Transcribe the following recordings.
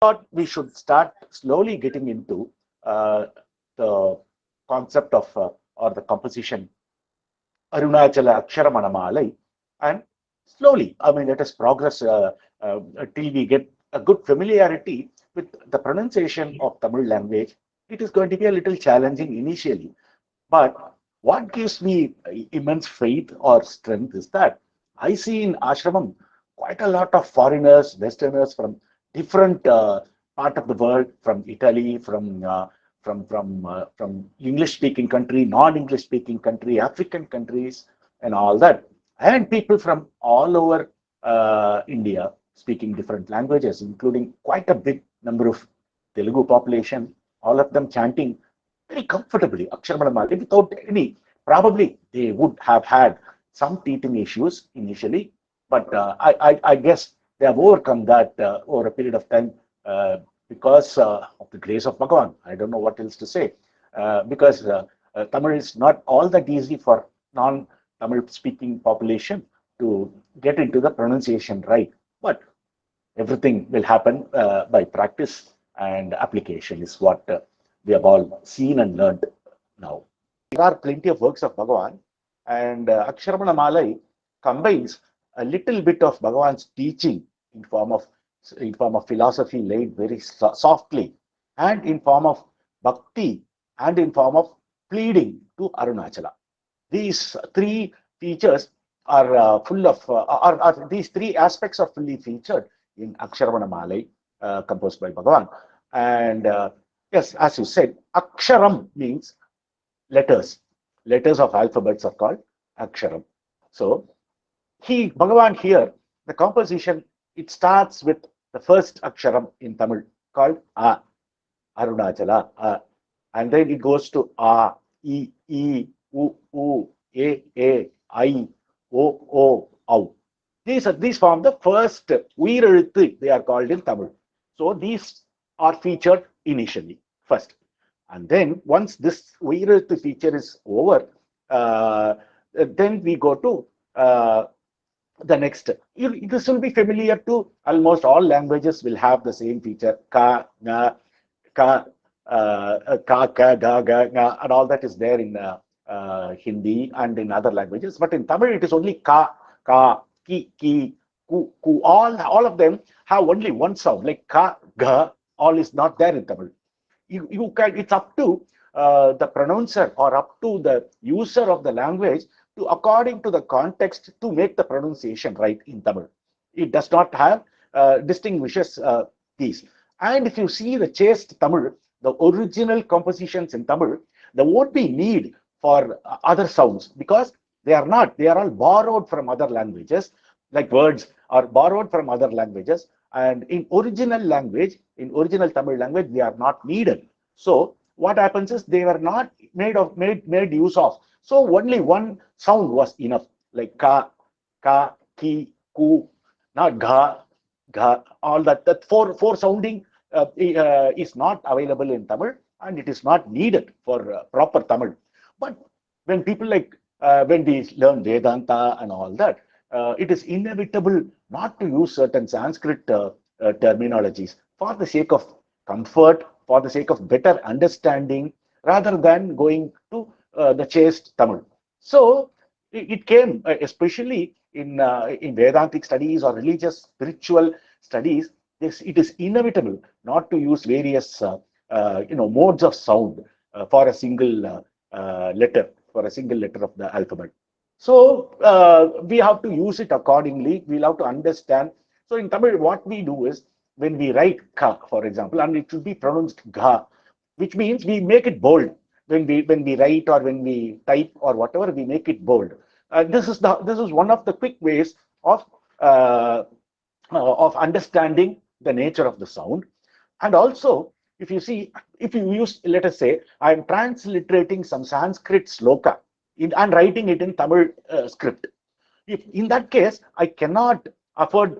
thought we should start slowly getting into the concept of or the composition Arunachala Akshara Manamalai, and slowly, I mean, let us progress till we get a good familiarity with the pronunciation of Tamil language. It is going to be a little challenging initially, but what gives me immense faith or strength is that I see in ashramam quite a lot of foreigners, Westerners from different part of the world, from Italy, from English-speaking country, non-English-speaking country, African countries, and all that, and people from all over India speaking different languages, including quite a big number of Telugu population, all of them chanting very comfortably Akshara Manamalai without any. Probably they would have had some teething issues initially, but I guess they have overcome that over a period of time because of the grace of Bhagavan. I don't know what else to say because Tamil is not all that easy for non-Tamil speaking population to get into the pronunciation right, but everything will happen by practice and application is what we have all seen and learned now. There are plenty of works of Bhagavan, and Aksharamana Malai combines a little bit of Bhagavan's teaching in form of philosophy laid very softly, and in form of bhakti, and in form of pleading to Arunachala. These three features are full of, these three aspects are fully featured in Aksharamana Malai composed by Bhagavan. And yes, as you said, Aksharam means letters. Letters of alphabets are called Aksharam. So Bhagavan here, the composition, it starts with the first Aksharam in Tamil called A, Arunachala, A. And then it goes to A, E, U, U, A, I, O, Au. These form the first Uyireluthi, they are called in Tamil. So these are featured initially, first. And then once this Uyireluthi feature is over, then we go to the next. This will be familiar to almost all languages will have the same feature. Ka, na, ka, ka, ga, nga, and all that is there in Hindi and in other languages. But in Tamil, it is only ka, ki, ku. All of them have only one sound, like ka, ga. All is not there in Tamil. It's up to the pronouncer or up to the user of the language to, according to the context, to make the pronunciation right in Tamil. It does not have distinguishes these. And if you see the chaste Tamil, the original compositions in Tamil, there won't be need for other sounds because they are not. They are all borrowed from other languages, like words are borrowed from other languages. And in original language, in original Tamil language, they are not needed. So what happens is they were not made use of. So only one sound was enough, like ka, ki, ku, not ga, all that. That four sounding is not available in Tamil, and it is not needed for proper Tamil. But when people when we learn Vedanta and all that, it is inevitable not to use certain Sanskrit terminologies for the sake of comfort, for the sake of better understanding, rather than going to the chaste Tamil. So it came, especially in Vedantic studies or religious spiritual studies. It is inevitable not to use various modes of sound for a single letter, of the alphabet. So we have to use it accordingly. We'll have to understand. So in Tamil, what we do is when we write ka, for example, and it should be pronounced ga, which means we make it bold. When we write or when we type or whatever, we make it bold. This is one of the quick ways of understanding the nature of the sound. And also, if you use, let us say, I am transliterating some Sanskrit sloka and writing it in Tamil script. If in that case, I cannot afford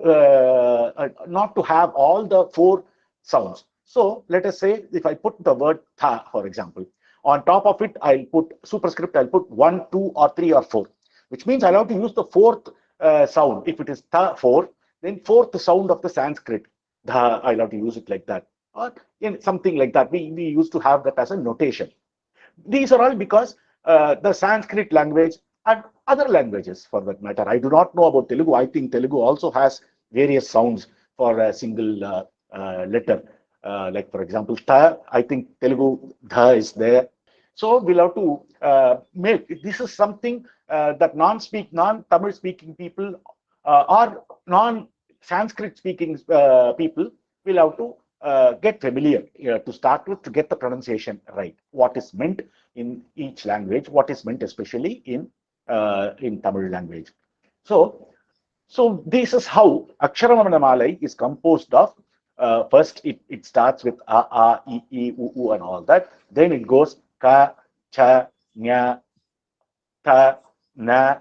not to have all the four sounds. So let us say if I put the word tha, for example, on top of it, I'll put superscript, I'll put 1, 2, or 3, or 4, which means I'll have to use the fourth sound. If it is tha, 4, then fourth sound of the Sanskrit. I love to use it like that, or in something like that. We used to have that as a notation. These are all because the Sanskrit language and other languages for that matter. I do not know about Telugu. I think Telugu also has various sounds for a single letter. Like for example, tha, I think Telugu dha is there. So we'll have to make, this is something that non-Tamil speaking people or non-Sanskrit speaking people will have to get familiar to start with, to get the pronunciation right. What is meant in each language, what is meant especially in Tamil language. So, so this is how Akshara Manamalai is composed of. First, it starts with I, U, and all that. Then it goes ka, cha, nya, ta, na.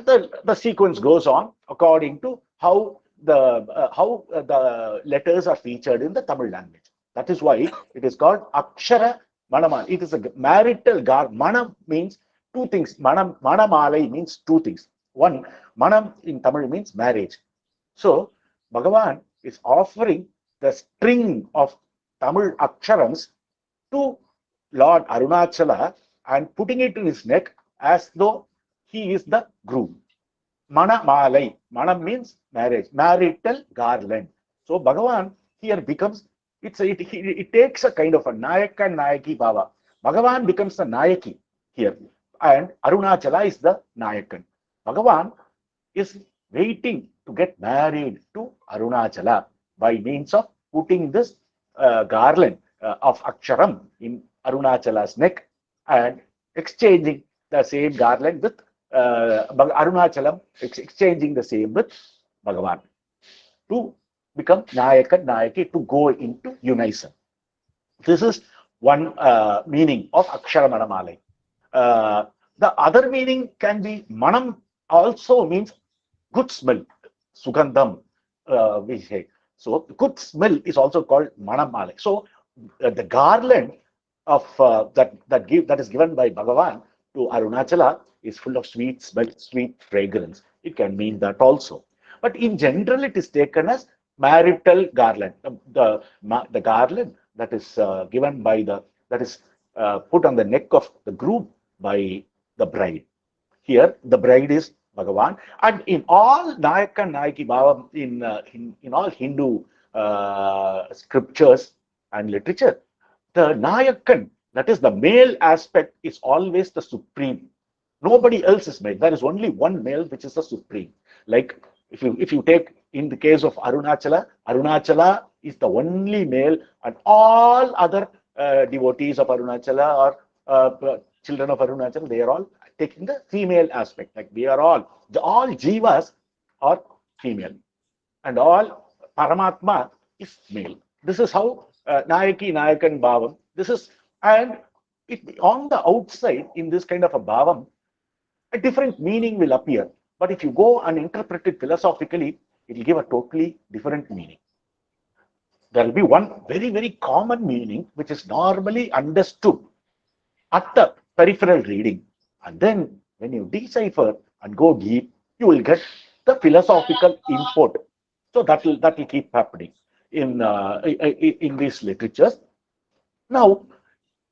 The sequence goes on according to how the letters are featured in the Tamil language. That is why it is called Akshara Manamalai. It is a marital gar. Manam means two things. Manamalai means two things. One, Manam in Tamil means marriage. So Bhagavan is offering the string of Tamil Aksharams to Lord Arunachala and putting it in his neck as though he is the groom. Manamalai. Manam means marriage, marital garland. So Bhagavan here becomes, it takes a kind of a Nayaka Nayaki Baba. Bhagavan becomes the Nayaki here, and Arunachala is the Nayakan. Bhagavan is waiting to get married to Arunachala by means of putting this garland of Aksharam in Arunachala's neck and exchanging the same garland with Arunachalam, exchanging the same with Bhagavan to become Nayaka Nayaki, to go into unison. This is one meaning of Akshara Manamalai. The other meaning can be Manam also means good smell, Sugandham, we say. So good smell is also called Manamalai. So the garland of that is given by Bhagavan to Arunachala is full of sweet smell, sweet fragrance. It can mean that also. But in general, it is taken as marital garland. The garland that is given by that is put on the neck of the groom by the bride. Here, the bride is Bhagavan, and in all Nayaka Nayaki Bhava, in all Hindu scriptures and literature, the Nayakan, that is the male aspect, is always the supreme. Nobody else is male. There is only one male which is the supreme. Like if you take in the case of Arunachala, Arunachala is the only male, and all other devotees of Arunachala or children of Arunachala, they are all taking the female aspect. Like we are all jivas are female, and all Paramatma is male. This is how Nayaki Nayakan Bhavam. This is, and on the outside in this kind of a Bhavam, a different meaning will appear. But if you go and interpret it philosophically, it will give a totally different meaning. There will be one very, very common meaning which is normally understood at the peripheral reading. And then when you decipher and go deep, you will get the philosophical import. So that will keep happening in these literatures. Now,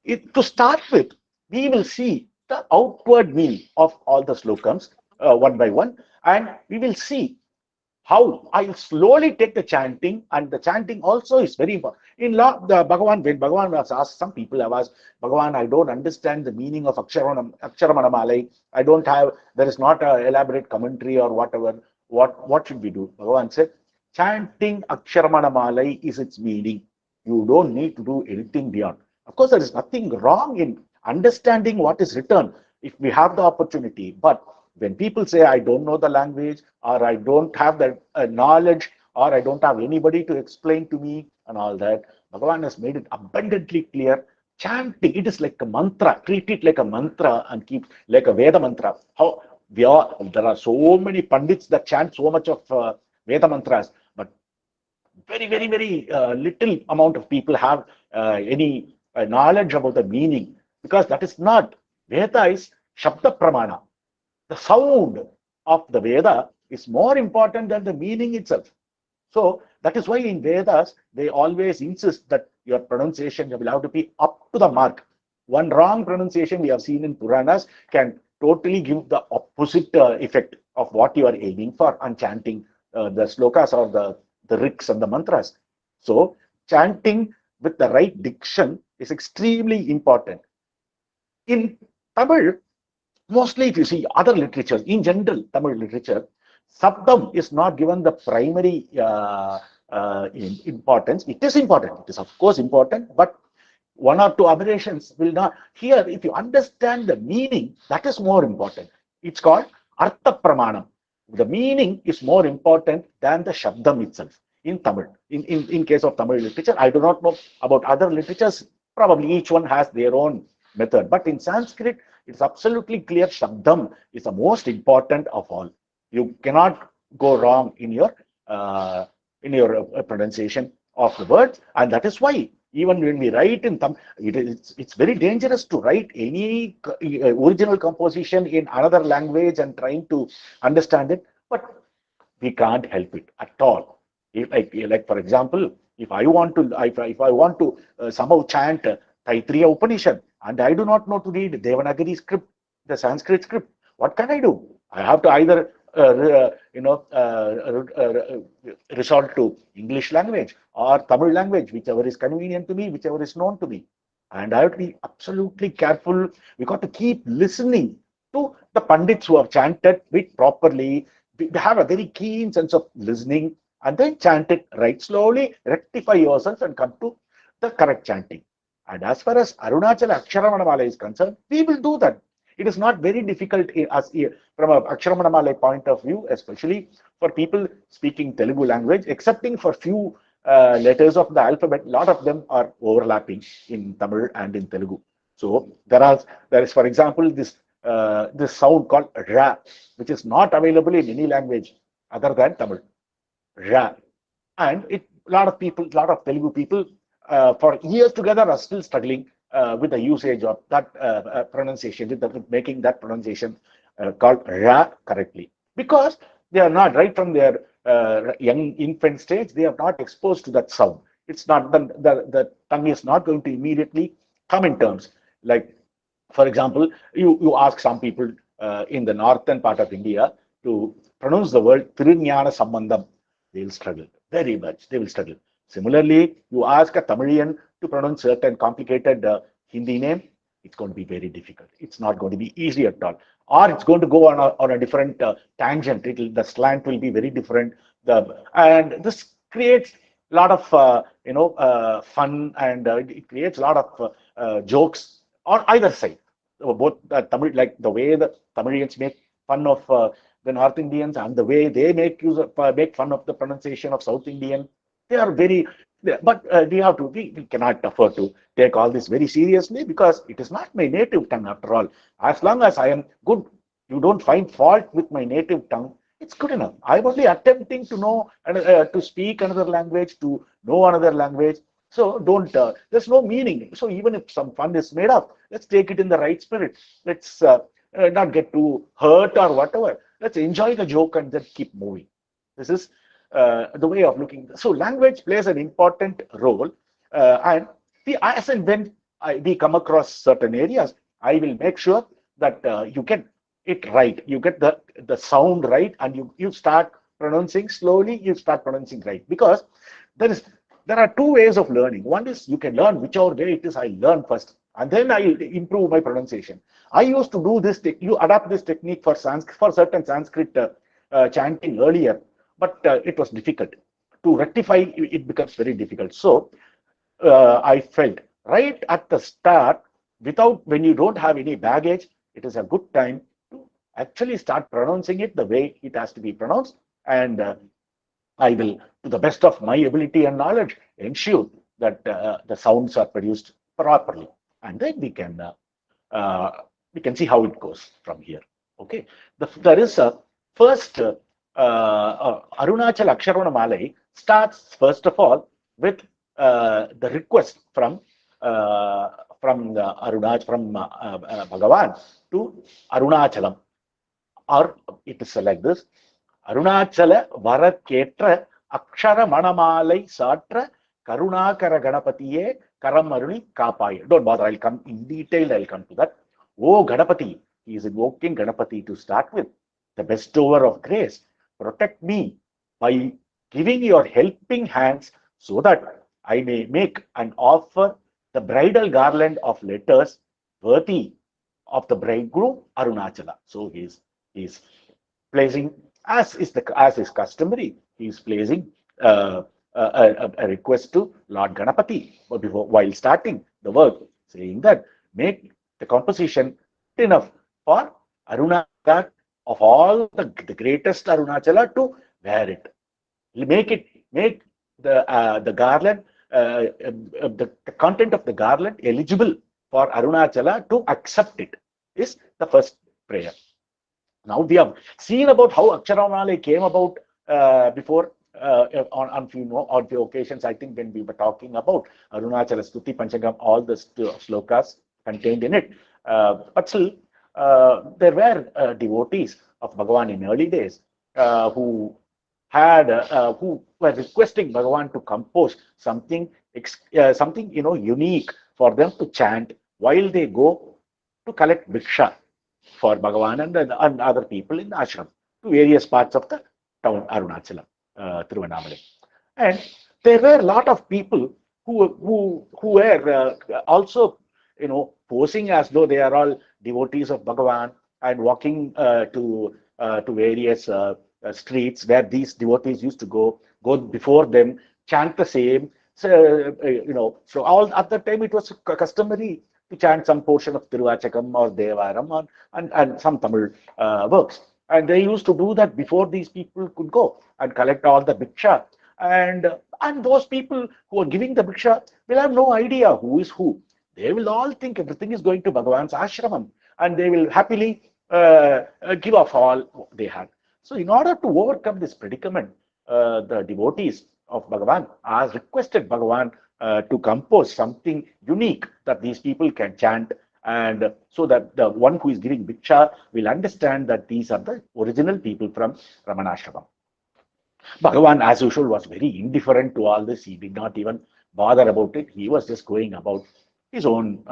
to start with, we will see the outward meaning of all the slokams one by one, and we will see how I'll slowly take the chanting, and the chanting also is very important. In law, the Bhagavan, when Bhagavan was asked, some people have asked, Bhagavan, I don't understand the meaning of Akshara Manamalai. I don't have, there is not an elaborate commentary or whatever. What should we do? Bhagavan said, chanting Akshara Manamalai is its meaning. You don't need to do anything beyond. Of course, there is nothing wrong in understanding what is written if we have the opportunity. But when people say, I don't know the language, or I don't have the knowledge, or I don't have anybody to explain to me and all that, Bhagavan has made it abundantly clear. Chanting, it is like a mantra. Treat it like a mantra and keep like a Veda mantra. There are so many pandits that chant so much of Veda mantras, but very, very, very little amount of people have any knowledge about the meaning, because that is not, Veda is Shabda Pramana. The sound of the Veda is more important than the meaning itself. So That is why in Vedas, they always insist that your pronunciation will have to be up to the mark. One wrong pronunciation we have seen in Puranas can totally give the opposite effect of what you are aiming for on chanting the slokas or the riks and the mantras. So, chanting with the right diction is extremely important. In Tamil, mostly if you see other literatures, in general, Tamil literature, Sabdam is not given the primary importance. It is important. It is, of course, important, but one or two aberrations will not. Here, if you understand the meaning, that is more important. It's called Artha Pramanam. The meaning is more important than the Shabdam itself in Tamil. In case of Tamil literature, I do not know about other literatures. Probably each one has their own method. But in Sanskrit, it's absolutely clear Shabdam is the most important of all. You cannot go wrong in your pronunciation of the words, and that is why even when we write in Tamil, it's very dangerous to write any original composition in another language and trying to understand it, but we can't help it at all. Like for example, if I want to somehow chant Taittiriya Upanishad and I do not know to read Devanagari script, the Sanskrit script, what can I do? I have to either resort to English language or Tamil language, whichever is convenient to me, whichever is known to me. And I have to be absolutely careful. We got to keep listening to the Pandits who have chanted it properly. They have a very keen sense of listening and then chant it right slowly, rectify yourself and come to the correct chanting. And as far as Arunachala Akshara Manamalai is concerned, we will do that. It is not very difficult from an Akshara Manamalai point of view, especially for people speaking Telugu language, excepting for few letters of the alphabet. A lot of them are overlapping in Tamil and in Telugu. So there is, for example, this sound called ra, which is not available in any language other than Tamil. Ra, and a lot of Telugu people for years together are still struggling with the usage of that pronunciation, with making that pronunciation called ra correctly, because they are not right from their young infant stage. They are not exposed to that sound. It's not the tongue is not going to immediately come in terms. Like for example, you ask some people in the northern part of India to pronounce the word Thirunyana Sambandam, they will struggle very much. They will struggle. Similarly, you ask a Tamilian to pronounce certain complicated Hindi name, it's going to be very difficult. It's not going to be easy at all. Or it's going to go on a different tangent. The slant will be very different. And this creates a lot of fun, and it creates a lot of jokes on either side. Both Tamil, like the way the Tamilians make fun of the North Indians and the way they make fun of the pronunciation of South Indian. They are very, but we cannot afford to take all this very seriously, because it is not my native tongue after all. As long as I am good, you don't find fault with my native tongue, it's good enough. I'm only attempting to know and to speak another language, to know another language. So there's no meaning. So even if some fun is made up, let's take it in the right spirit. Let's not get too hurt or whatever. Let's enjoy the joke and then keep moving. This is the way of looking. So language plays an important role, and as and when we come across certain areas, I will make sure that you get it right. You get the sound right, and you start pronouncing slowly. You start pronouncing right, because there are two ways of learning. One is you can learn whichever way it is I learn first, and then I improve my pronunciation. I used to do this. You adapt this technique for certain Sanskrit chanting earlier, but it was difficult to rectify. It becomes very difficult. So I felt right at the start, when you don't have any baggage, it is a good time to actually start pronouncing it the way it has to be pronounced, and I will, to the best of my ability and knowledge, ensure that the sounds are produced properly, and then we can see how it goes from here. Okay, there is a first Arunachala Akshara Mali starts first of all with the request from Bhagavan to Arunachalam, or it is like this: Arunachala Varaketra Akshara Manamalai Satra Karunakara Ganapatiye Karamaruni Kapaya. Don't bother, I'll come in detail, I'll come to that. Oh Ganapati, he is invoking Ganapati to start with, the bestower of grace. Protect me by giving your helping hands so that I may make and offer the bridal garland of letters worthy of the bridegroom Arunachala. So he's placing, as is customary, he is placing a request to Lord Ganapati while starting the work, saying that make the composition enough for Arunachala, of all the greatest Arunachala, to wear it. Make the garland, the content of the garland eligible for Arunachala to accept it, is the first prayer. Now we have seen about how Akshara Mali came about before, on few occasions. I think when we were talking about Arunachala Stuti Panchagam, all the slokas contained in it. But still, there were devotees of Bhagavan in early days who were requesting Bhagavan to compose something unique for them to chant while they go to collect bhiksha for Bhagavan and other people in the ashram to various parts of the town, Arunachala, Tiruvannamalai. And there were a lot of people who were also, posing as though they are all devotees of Bhagavan and walking to various streets where these devotees used to go before them, chant the same. So, so all at that time it was customary to chant some portion of Tiruvachakam or Devaram and some Tamil works. And they used to do that before these people could go and collect all the bhiksha. And those people who are giving the bhiksha will have no idea who is who. They will all think everything is going to Bhagavan's ashramam, and they will happily give off all they had. So in order to overcome this predicament, the devotees of Bhagavan has requested Bhagavan to compose something unique that these people can chant, and so that the one who is giving bhiksha will understand that these are the original people from Ramanashramam. Bhagavan, as usual, was very indifferent to all this. He did not even bother about it. He was just going about his own.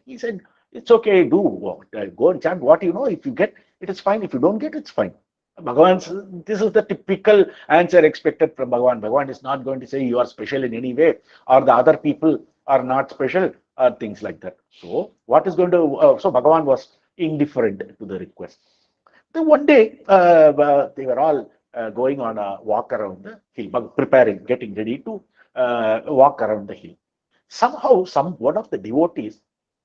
He said, "It's okay, go and chant what you know. If you get, it is fine. If you don't get, it's fine." This is the typical answer expected from Bhagavan. Bhagavan is not going to say you are special in any way, or the other people are not special, or things like that. So, what is going to? So Bhagavan was indifferent to the request. Then one day, they were all going on a walk around the hill, preparing, getting ready to walk around the hill. Somehow, one of the devotees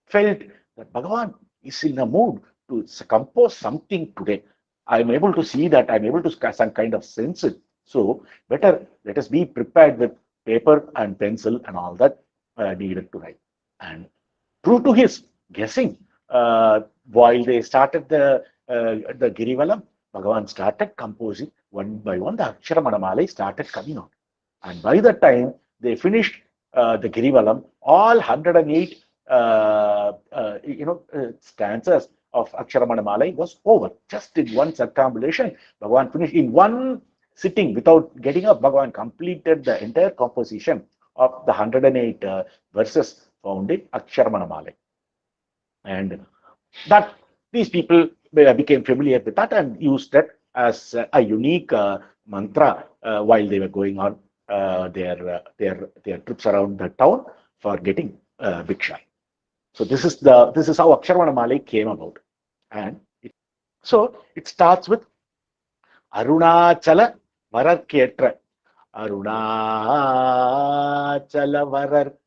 felt that Bhagavan is in a mood to compose something today. I'm able to see that, I'm able to some kind of sense it. So, better let us be prepared with paper and pencil and all that needed to write. And true to his guessing, while they started the Girivalam, Bhagavan started composing one by one. The Akshara Manamalai started coming out, and by the time they finished the Girivalam, all 108 stanzas of Akshara Manamalai was over. Just in one circumambulation, Bhagavan finished in one sitting without getting up. Bhagavan completed the entire composition of the 108 verses found in Akshara Manamalai. And that these people became familiar with that and used that as a unique mantra while they were going on their trips around the town for getting bhiksha. So this is how Akshara Mali came about, and so it starts with Arunachala Vararketra. Arunachala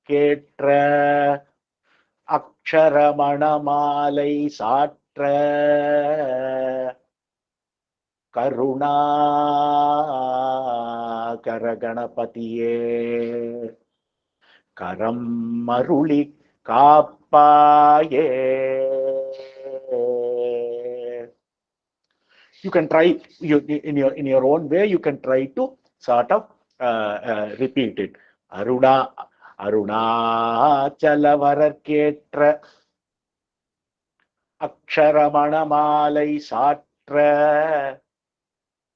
Vararketra Akshara Manamalai Satra Karuna Karaganapatiye Karam Maruli Kapaye. You can try in your own way. You can try to sort of repeat it. Arunachala Vararketra Akshara Manamalai Satra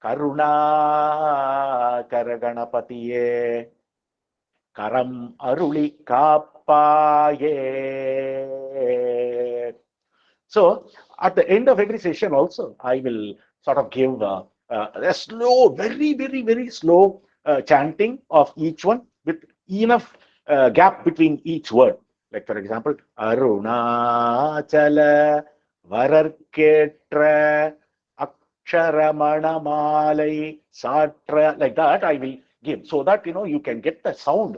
Karuna Karaganapatiye Karam Aruli Kapaye. So at the end of every session also, I will sort of give a slow, very slow chanting of each one with enough gap between each word. Like for example, Arunachala Vararketra Akshara Manamalai Satra, like that I will give, so that you can get the sound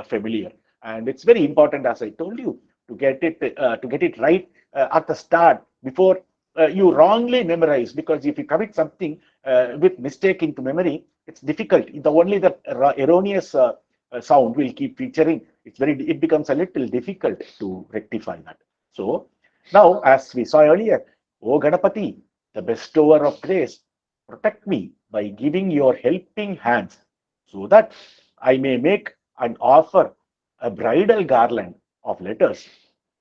familiar. And it's very important, as I told you, to get it right at the start before you wrongly memorize, because if you commit something with mistake into memory, it's difficult. Only the erroneous sound will keep featuring. It becomes a little difficult to rectify that. So now, as we saw earlier, O Ganapati, the bestower of grace, protect me by giving your helping hands, so that I may make and offer a bridal garland of letters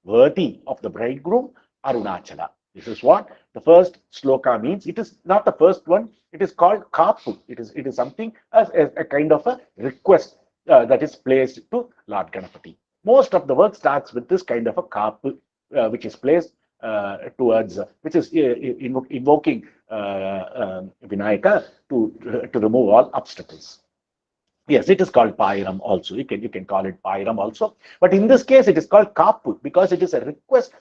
worthy of the bridegroom Arunachala. This is what the first sloka means. It is not the first one. It is called kapu. It is something as a kind of a request that is placed to Lord Ganapati. Most of the work starts with this kind of a kapu, which is placed towards, which is invoking Vinayaka to remove all obstacles. Yes, it is called Pairam also. You can call it Pairam also. But in this case, it is called Kapu because it is a request.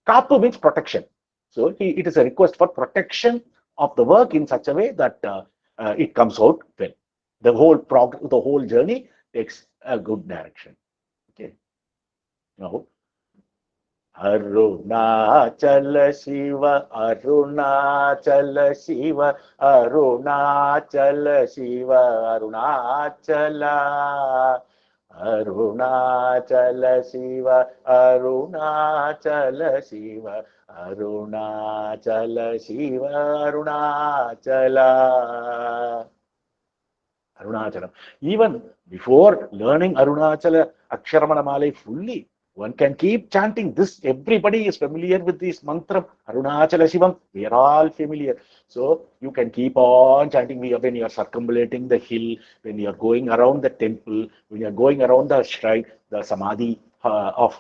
Kapu means protection. So it is a request for protection of the work in such a way that it comes out well. The whole journey takes a good direction. Okay. Now, Arunachala Shiva, Arunachala Shiva, Arunachala Shiva, Arunachala. Arunachala Shiva, Arunachala Shiva, Arunachala Shiva, Arunachala. Arunachalam. Even before learning Arunachala Akshara Manamalai fully, one can keep chanting this. Everybody is familiar with this mantra, Arunachala Shivam. We are all familiar. So you can keep on chanting when you are circumambulating the hill, when you are going around the temple, when you are going around the shrine, the samadhi of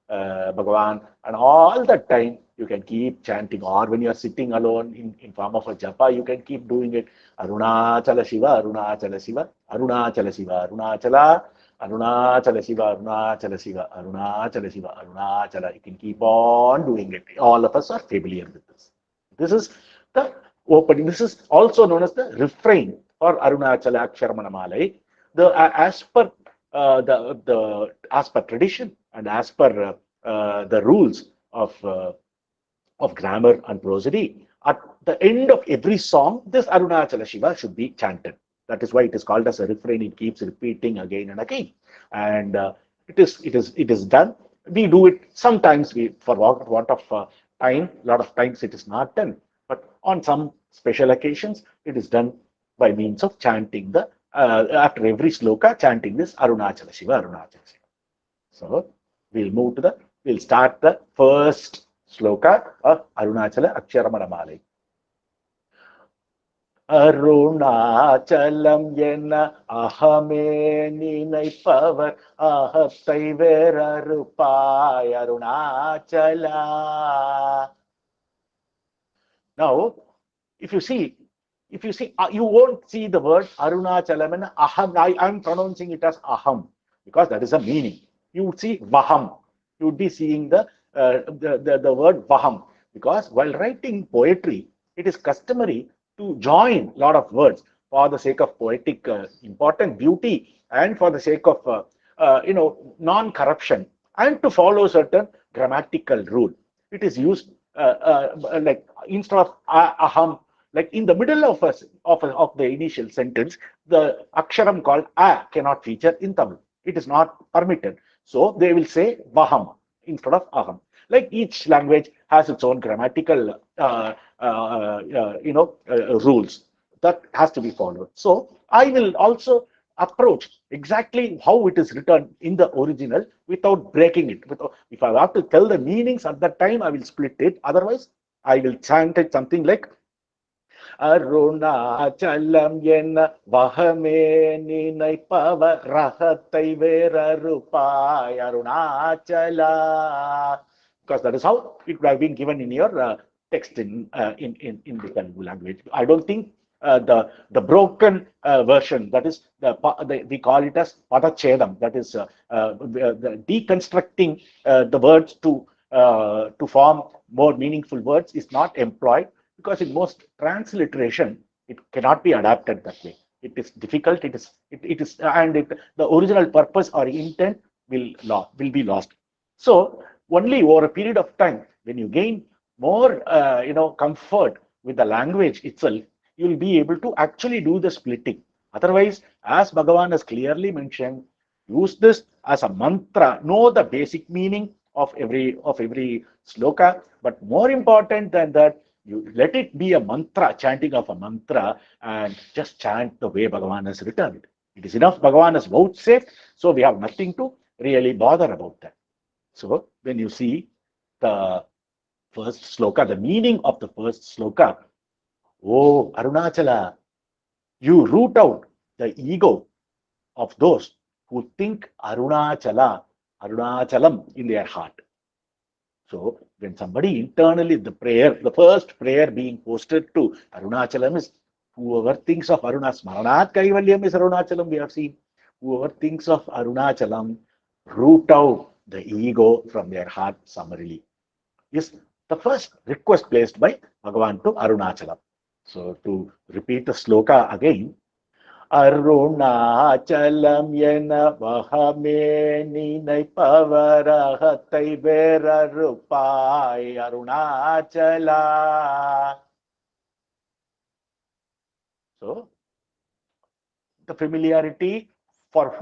Bhagavan, and all that time you can keep chanting. Or when you are sitting alone in form of a japa, you can keep doing it. Arunachala Shiva, Arunachala Shiva, Arunachala Shiva, Arunachala, Arunachala Shiva, Arunachala Shiva, Arunachala Shiva, Arunachala. You can keep on doing it. All of us are familiar with this. This is the opening. This is also known as the refrain for Arunachala Akshara Manamalai. As per as per tradition and as per the rules of grammar and prosody, at the end of every song, this Arunachala Shiva should be chanted. That is why it is called as a refrain. It keeps repeating again and again, and it is done. We do it sometimes. For want of time, a lot of times it is not done. But on some special occasions, it is done by means of chanting the after every sloka, chanting this Arunachala Shiva, Arunachala Shiva. So we'll start the first sloka of Arunachala Akshara Manamalai. Arunachalam yena ahame ninaipavar ahaptai verarupai Arunachala. Now, if you see, you won't see the word Arunachalam and aham. I'm pronouncing it as aham because that is a meaning. You would see vaham. You would be seeing the word vaham, because while writing poetry, it is customary to join a lot of words for the sake of poetic important beauty and for the sake of non-corruption and to follow certain grammatical rule. It is used like instead of aham, like in the middle of the initial sentence, the aksharam called a cannot feature in Tamil. It is not permitted. So they will say vaham instead of aham. Like each language has its own grammatical rules that has to be followed. So I will also approach exactly how it is written in the original without breaking it. If I have to tell the meanings at that time, I will split it. Otherwise, I will chant it something like Arunachalam yen vahame ninaipavar rahatai verarupai Arunachala. Because that is how it would have been given in your text in the Telugu language. I don't think the broken version, that is we call it as padachedam, that is the deconstructing the words to form more meaningful words is not employed, because in most transliteration it cannot be adapted that way. It is difficult. It is and the original purpose or intent will be lost. So only over a period of time, when you gain more comfort with the language itself, you will be able to actually do the splitting. Otherwise, as Bhagavan has clearly mentioned, use this as a mantra, know the basic meaning of every sloka, but more important than that, you let it be a mantra, chanting of a mantra, and just chant the way Bhagavan has written it. It is enough. Bhagavan has vouchsafed, so we have nothing to really bother about that. So when you see the first sloka, the meaning of the first sloka, oh Arunachala, you root out the ego of those who think Arunachalam in their heart. So when somebody internally, the first prayer being posted to Arunachalam is, whoever thinks of Smaranat Kaivalyam is Arunachalam, we have seen. Whoever thinks of Arunachalam, root out the ego from their heart summarily. Is the first request placed by Bhagavan to Arunachalam. So to repeat the sloka again, Arunachalam yena vahame ninai pavarahatai verarupai Arunachala. So the familiarity for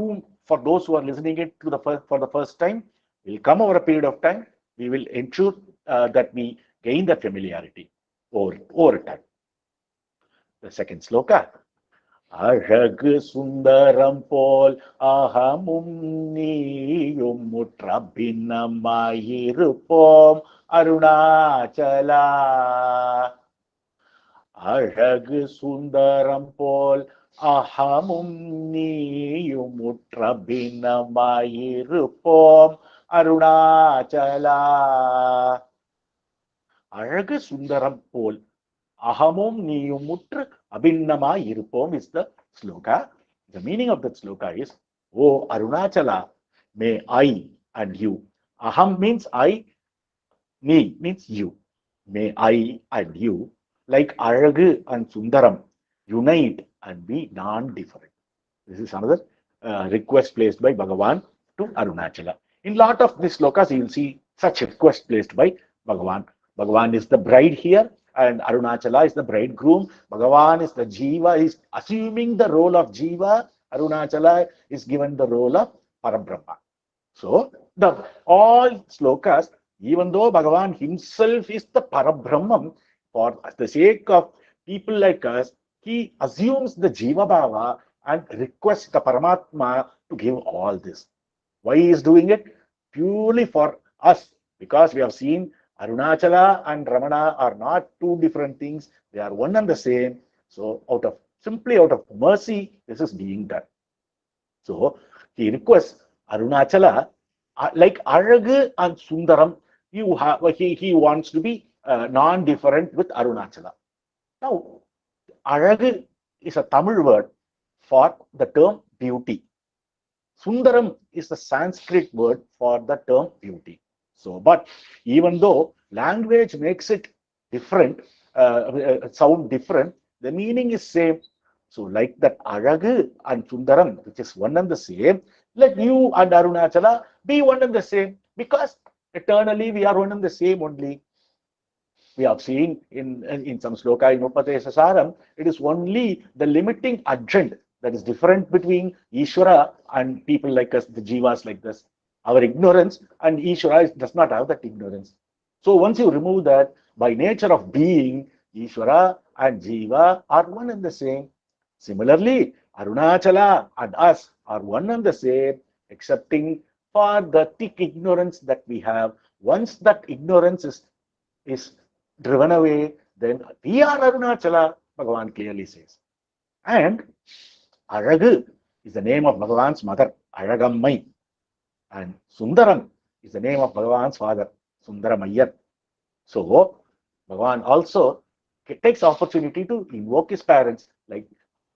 those who are listening it for the first time will come over a period of time. We will ensure that we gain the familiarity over time. The second sloka. அழகு சுந்தரம் போல் அகமும் நீயும் முற்ற பின்னமாயிருப்போம் அருணாச்சலா. அழகு சுந்தரம் போல் அகமும் நீயும் முற்ற பின்னமாயிருப்போம் அருணாச்சலா. அழகு சுந்தரம் போல் Ahamom niyumutr abhinnamai irupom is the sloka. The meaning of that sloka is, O Arunachala, may I and you. Aham means I, me means you. May I and you, like Aragu and Sundaram, unite and be non-different. This is another request placed by Bhagavan to Arunachala. In lot of these slokas, you will see such requests placed by Bhagavan. Bhagavan is the bride here, and Arunachala is the bridegroom. Bhagavan is the Jiva. He is assuming the role of Jiva. Arunachala is given the role of Parabrahma. So, all slokas, even though Bhagavan himself is the Parabrahman, for the sake of people like us, he assumes the Jiva Bhava and requests the Paramatma to give all this. Why he is doing it? Purely for us, because we have seen Arunachala and Ramana are not two different things. They are one and the same. So simply out of mercy, this is being done. So he requests Arunachala, like Aragu and Sundaram, he wants to be non-different with Arunachala. Now, Aragu is a Tamil word for the term beauty. Sundaram is the Sanskrit word for the term beauty. So, but even though language makes it different, sound different, the meaning is same. So, like that Aragu and Sundaram, which is one and the same, let you and Arunachala be one and the same, because eternally we are one and the same only. We have seen in some sloka in Upadesha Saram, it is only the limiting adjunct that is different between Ishvara and people like us, the Jivas like this. Our ignorance, and Ishvara does not have that ignorance. So once you remove that, by nature of being, Ishvara and Jiva are one and the same. Similarly, Arunachala and us are one and the same, excepting for the thick ignorance that we have. Once that ignorance is driven away, then we are Arunachala. Bhagavan clearly says. And Alagu is the name of Bhagavan's mother, Alagammai. And Sundaram is the name of Bhagavan's father, Sundaramayar. So Bhagavan also takes opportunity to invoke his parents like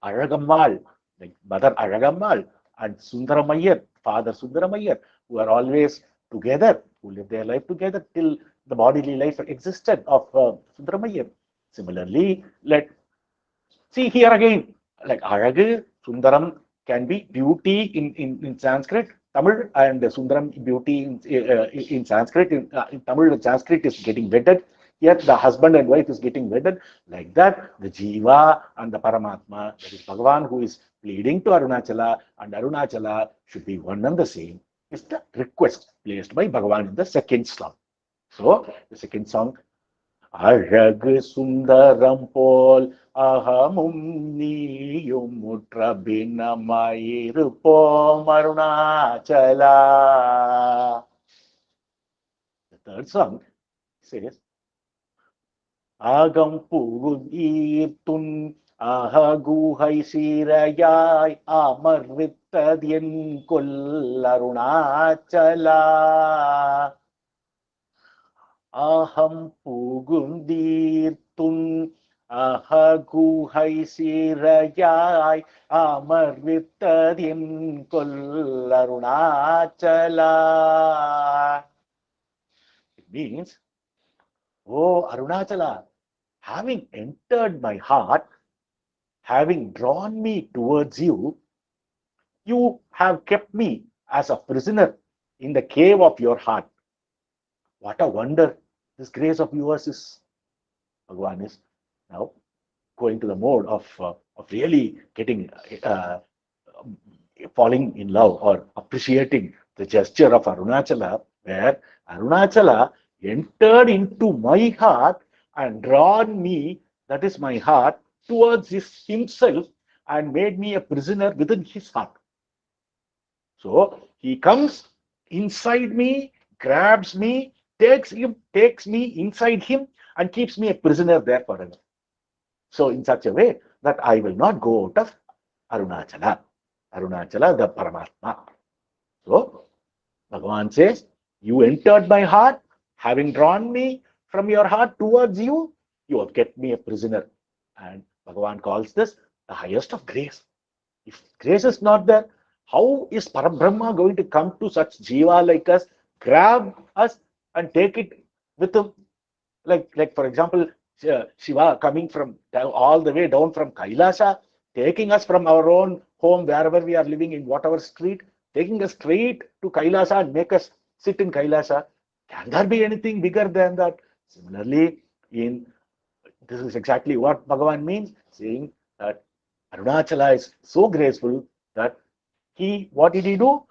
Alagammal, like Mother Alagammal, and Sundaramayar, Father Sundaramayar, who are always together, who live their life together till the bodily life existed of Sundaramayar. Similarly, let see here again, like Alagu, Sundaram can be beauty in Sanskrit, Tamil, and Sundaram beauty in Sanskrit. In Tamil and Sanskrit is getting wedded. Here the husband and wife is getting wedded. Like that, the Jiva and the Paramatma, that is Bhagavan who is leading to Arunachala, and Arunachala should be one and the same, is the request placed by Bhagavan in the second song. So the second song, அழகு சுந்தரம் போல் அகமும் நீயும் முற்ற பின்னமாயிருப்போம் Arunachala. The third song says, அகம் புகுந்தீர்த்துன் அககுஹை சீரையாய் அமர்வித்ததென் கொல்லருணாச்சலா. அகம் புகுந்தீர்த்துன் அககுஹை சீரையாய் அமர்வித்ததென் கொல்லருணாச்சலா. It means, oh Arunachala, having entered my heart, having drawn me towards you, you have kept me as a prisoner in the cave of your heart. What a wonder this grace of yours is. Bhagavan is now going to the mode of really getting falling in love or appreciating the gesture of Arunachala, where Arunachala entered into my heart and drawn me, that is my heart, towards himself and made me a prisoner within his heart. So he comes inside me, grabs me, takes me inside him and keeps me a prisoner there forever. So in such a way that I will not go out of Arunachala, the Paramatma. So Bhagavan says, you entered my heart, having drawn me from your heart towards you, you have kept me a prisoner. And Bhagavan calls this the highest of grace. If grace is not there, how is Parabrahma going to come to such jiva like us, grab us and take it with him? Like for example, Shiva coming from all the way down from Kailasa, taking us from our own home, wherever we are living in whatever street, taking us straight to Kailasa and make us sit in Kailasa. Can there be anything bigger than that? Similarly, this is exactly what Bhagavan means, saying that Arunachala is so graceful that what did he do?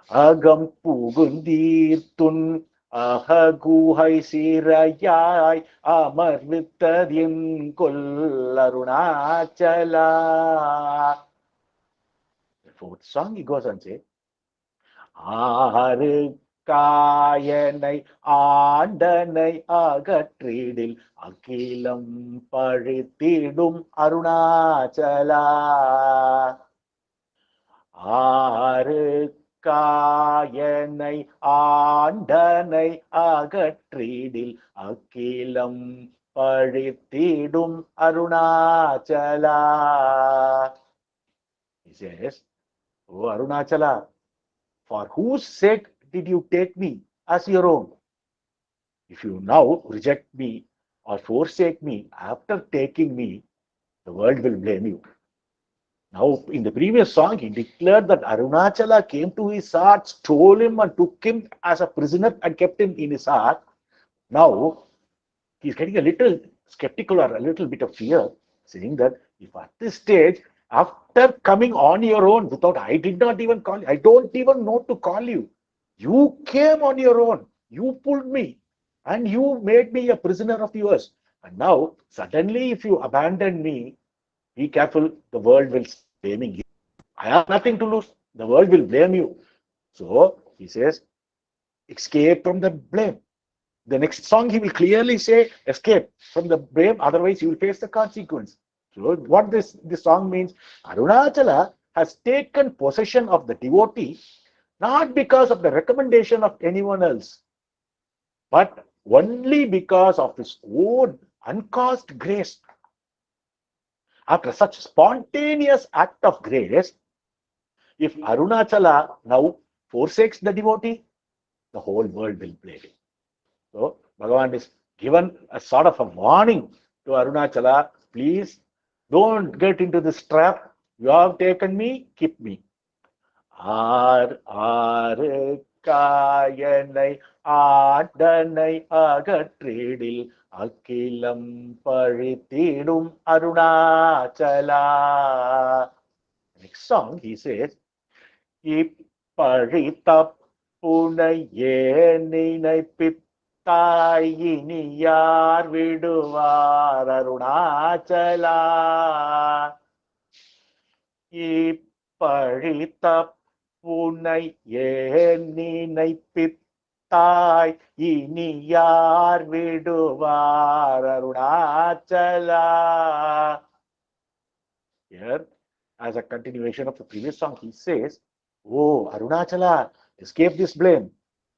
Agam pugundirtun ahaguhai sirayai amarvittadin kollarunachala. The fourth song he goes and says, ஆறு காயனை ஆண்டனை அகற்றிடில் அகிலம் பழித்திடும் அருணாச்சலா. ஆறு காயனை ஆண்டனை அகற்றிடில் அகிலம் பழித்திடும் Arunachala. He says, oh Arunachala, for whose sake did you take me as your own? If you now reject me or forsake me after taking me, the world will blame you. Now, in the previous song, he declared that Arunachala came to his heart, stole him and took him as a prisoner and kept him in his heart. Now, he's getting a little skeptical or a little bit of fear, saying that if at this stage, after coming on your own, without, I did not even call you, I don't even know to call you. You came on your own, you pulled me, and you made me a prisoner of yours. And now, suddenly, if you abandon me, be careful, the world will blame you. I have nothing to lose. The world will blame you. So, he says, escape from the blame. The next song, he will clearly say, escape from the blame, otherwise you will face the consequence. So what this song means, Arunachala has taken possession of the devotee not because of the recommendation of anyone else, but only because of his own uncaused grace. After such spontaneous act of grace, if Arunachala now forsakes the devotee, the whole world will blame him. So Bhagavan is given a sort of a warning to Arunachala, please don't get into this trap. You have taken me, keep me. ஆர் ஆறு காயனை ஆடனை அகற்றிடில் அகிலம் பழித்திடும் Arunachala. Next song he says, இப்பழி தப்புனை நினைப்பித்தாய் இனி யார் விடுவார் அருணாச்சலா. இப்பழி தப்புனை நினைப்பித்தாய் இனி யார் விடுவார் Arunachala. Here, as a continuation of the previous song, he says, oh, Arunachala, escape this blame.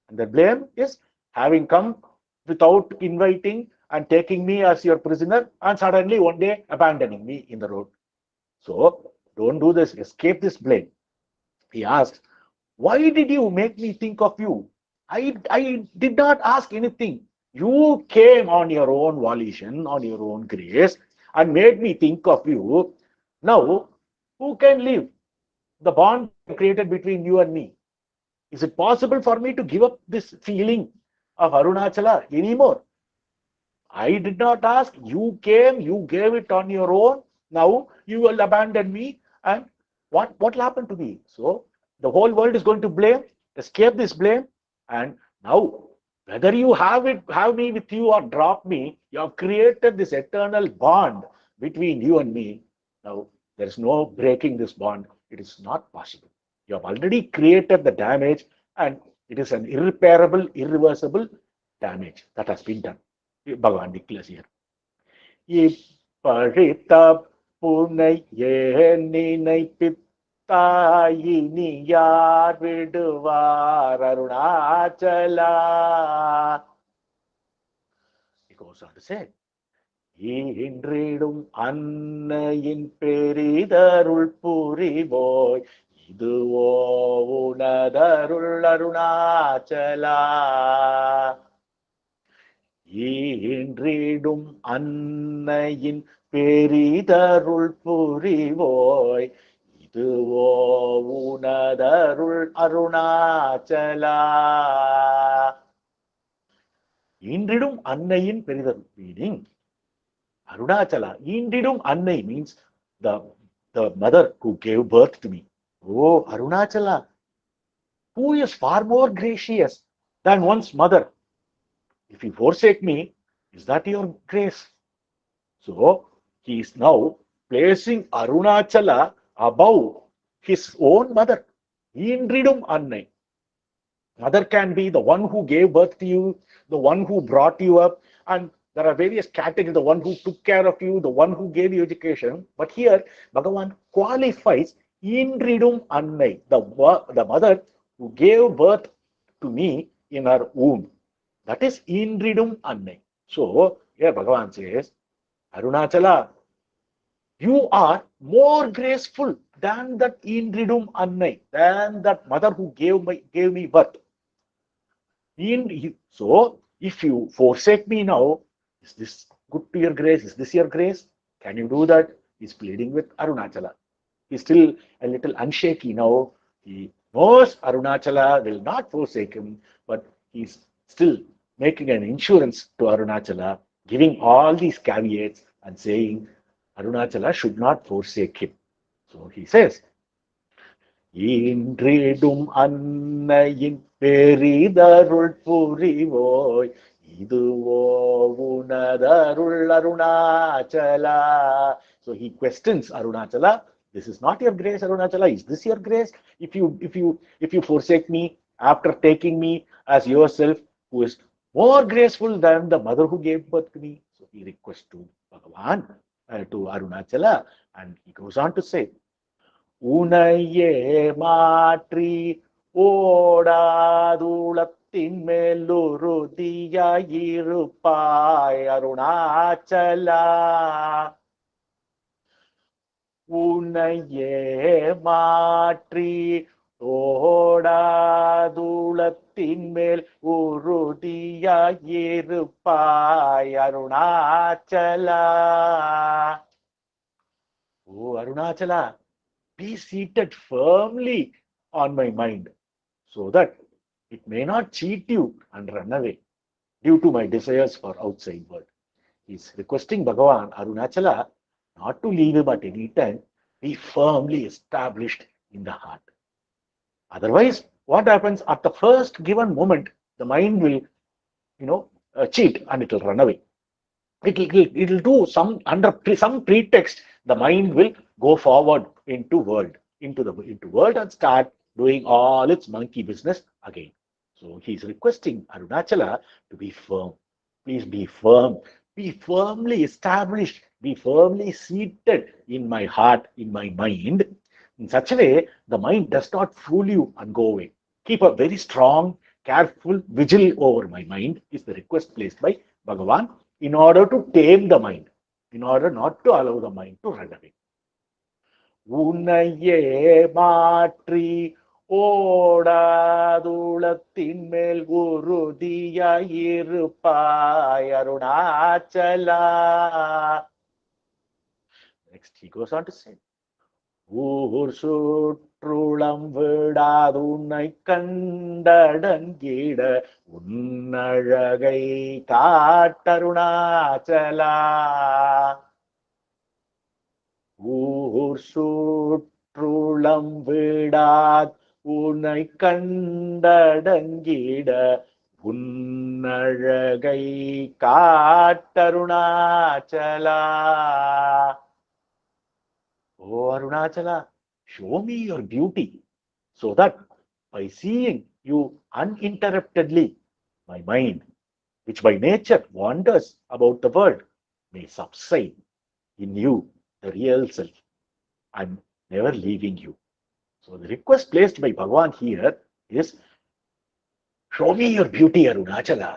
And the blame is having come without inviting and taking me as your prisoner and suddenly one day abandoning me in the road. So, don't do this, escape this blame. He asks, why did you make me think of you? I did not ask anything. You came on your own volition, on your own grace, and made me think of you. Now, who can live the bond created between you and me? Is it possible for me to give up this feeling of Arunachala anymore? I did not ask. You came, you gave it on your own. Now you will abandon me. And what will happen to me? So the whole world is going to blame, escape this blame. And now, whether you have me with you or drop me, you have created this eternal bond between you and me. Now there is no breaking this bond. It is not possible. You have already created the damage, and it is an irreparable, irreversible damage that has been done. Bhagavan declares here. இப்பழி தப்புனை நினைப்பித்தாய் இனி யார் விடுவார் Arunachala. He goes on to say, ஈன்றிடும் அன்னையின் பெரிதருள் புரிவோய் இதுவோ உனதருள் அருணாச்சலா. ஈன்றிடும் அன்னையின் பெரிதருள் புரிவோய் இதுவோ உனதருள் அருணாச்சலா. ஈன்றிடும் அன்னையின் பெரிதருள், meaning Arunachala, ஈன்றிடும் அன்னை means the mother who gave birth to me. Oh, Arunachala, who is far more gracious than one's mother? If you forsake me, is that your grace? So he is now placing Arunachala above his own mother. Indridum Annai. Mother can be the one who gave birth to you, the one who brought you up, and there are various categories, the one who took care of you, the one who gave you education. But here, Bhagavan qualifies Indridum Annai, the mother who gave birth to me in her womb. That is Indridum Annai. So, here Bhagavan says, Arunachala, you are more graceful than that Indridum Annai, than that mother who gave me birth. So, if you forsake me now, is this good to your grace? Is this your grace? Can you do that? He's pleading with Arunachala. He's still a little unshaky now. He knows Arunachala will not forsake him, but he's still making an insurance to Arunachala, giving all these caveats and saying Arunachala should not forsake him. So he says, ஈன்றிடும் அன்னையின் பெரிதருள் புரிவோய் இதுவோ உனதருள் Arunachala. So he questions Arunachala. This is not your grace, Arunachala. Is this your grace? If you forsake me after taking me as yourself, who is more graceful than the mother who gave birth to me. So he requests to Bhagavan, to Arunachala, and he goes on to say, Unaye matri ஓடாதுளத்தின் மேலுறுதியாயிருப்பாய் Arunachala உன்னையே மாற்றி ஓடாதுளத்தின் மேல் உறுதியாயிருப்பாய் Arunachala. Oh Arunachala, be seated firmly on my mind so that it may not cheat you and run away due to my desires for outside world. He is requesting Bhagavan Arunachala not to leave him at any time, be firmly established in the heart. Otherwise, what happens at the first given moment, the mind will, cheat and it will run away. It'll do some under some pretext. The mind will go forward into world and start doing all its monkey business again. So he's requesting Arunachala to be firm. Please be firm. Be firmly established. Be firmly seated in my heart, in my mind. In such a way, the mind does not fool you and go away. Keep a very strong, careful vigil over my mind is the request placed by Bhagavan in order to tame the mind, in order not to allow the mind to run away. உன்னையே மாற்றி ஓடாதுளத்தின் மேல் உறுதியாயிருப்பாய் Arunachala. Next he goes on to say, ஊர் சுற்றுளம் விடாதுன்னை கண்டடங்கிட உன்னழகை காட்டருணாச்சலா. ஊர் சுற்றுளம் விடாத் உன்னை கண்டடங்கிட உன்னழகை காட்டருணாச்சலா. Oh Arunachala, show me your beauty so that by seeing you uninterruptedly, my mind, which by nature wanders about the world, may subside in you, the real self. I'm never leaving you. So the request placed by Bhagavan here is, show me your beauty, Arunachala.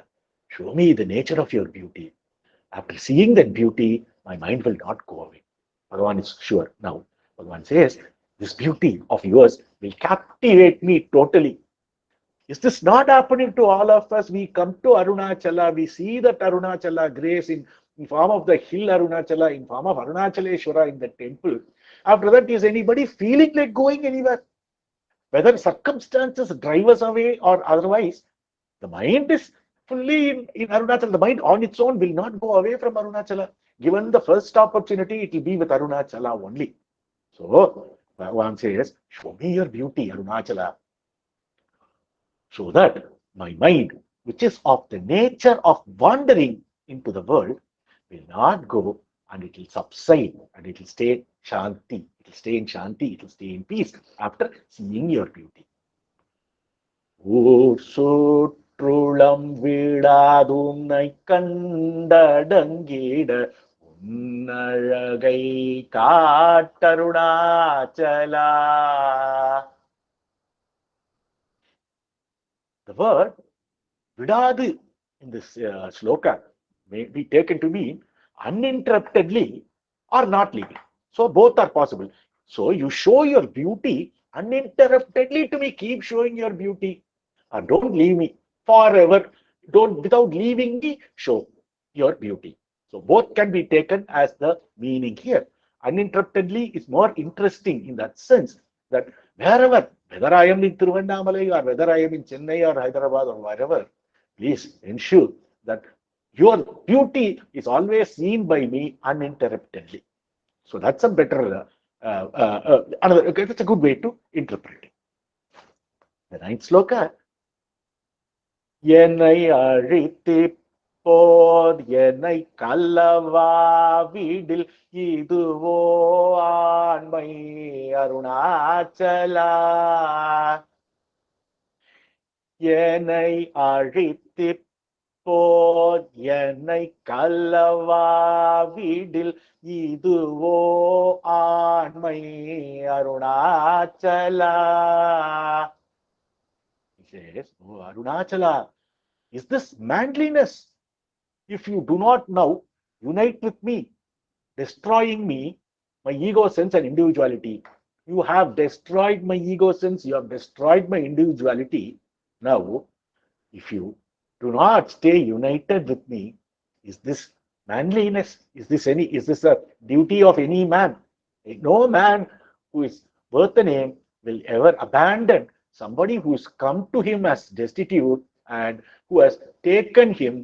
Show me the nature of your beauty. After seeing that beauty, my mind will not go away. Bhagavan is sure. Now, Bhagavan says, this beauty of yours will captivate me totally. Is this not happening to all of us? We come to Arunachala, we see that Arunachala grace in form of the hill Arunachala, in form of Arunachaleshwara in the temple. After that, is anybody feeling like going anywhere? Whether circumstances drive us away or otherwise, the mind is fully in Arunachala. The mind on its own will not go away from Arunachala. Given the first opportunity, it will be with Arunachala only. So, Bhagavan says, show me your beauty, Arunachala, so that my mind, which is of the nature of wandering into the world, will not go and it will subside and it will stay shanti. It will stay in shanti, it will stay in peace after seeing your beauty. ஊர் சுற்றுளம் விடாதுன்னை கண்டடங்கிட உன்னழகை காட்டருணாச்சலா. The word vidadu in this sloka may be taken to mean uninterruptedly or not leaving. So both are possible. So you show your beauty uninterruptedly to me. Keep showing your beauty. Or don't leave me forever. Don't, without leaving me, show your beauty. So both can be taken as the meaning here. Uninterruptedly is more interesting in that sense that wherever, whether I am in Tiruvannamalai or whether I am in Chennai or Hyderabad or wherever, please ensure that your beauty is always seen by me uninterruptedly. So that's a better, that's a good way to interpret it. The ninth sloka, என்னை அழித்து போர் என்னை கல்லவாவிடில் இதுவோ ஆண்மை அருணாச்சலா. என்னை அழித்து போர் என்னை கல்லவாவிடில் இதுவோ ஆண்மை Arunachala. He says, oh Arunachala, is this manliness? If you do not now unite with me, destroying me, my ego sense and individuality. You have destroyed my ego sense, you have destroyed my individuality. Now, if you do not stay united with me, is this manliness? Is this a duty of any man? No man who is worth a name will ever abandon somebody who has come to him as destitute and who has taken him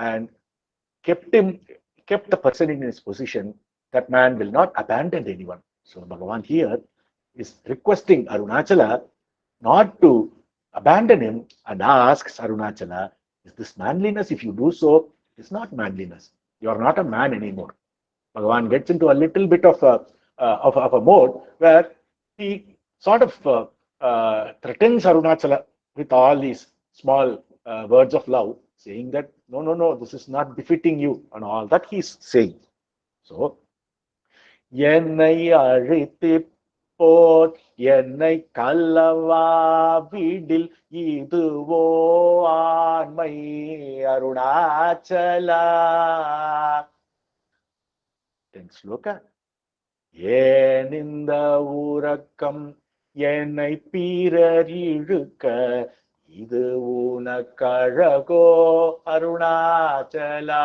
and kept him, kept the person in his position. That man will not abandon anyone. So Bhagavan here is requesting Arunachala not to abandon him and asks Arunachala, is this manliness? If you do so, it's not manliness. You are not a man anymore. Bhagavan gets into a little bit of a mode where he sort of threatens Arunachala with all these small words of love, saying that no, no, no, this is not befitting you, and all that he's saying. So, என்னை அழைத்து போர் என்னை கல்லவாவிடில் இதுவோ ஆண்மை அருணாச்சலா. ஸ்லோகா. ஏன் இந்த உறக்கம் என்னை பீரர் இழுக்க இது உனக்கழகோ அருணாச்சலா.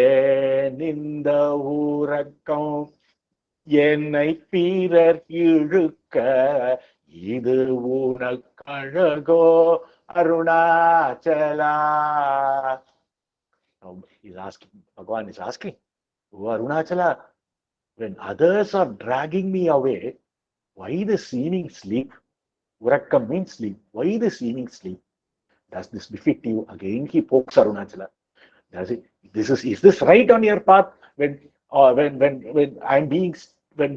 ஏன் இந்த உறக்கம் என்னை பீரர் இழுக்க இது உனக்கழகோ Arunachala. He's asking, Bhagavan is asking, oh Arunachala, when others are dragging me away, why the seeming sleep? Urakkam means sleep. Why the seeming sleep? Does this befit you? Again he pokes Arunachala. Does it? Is this right on your path? When I'm being, when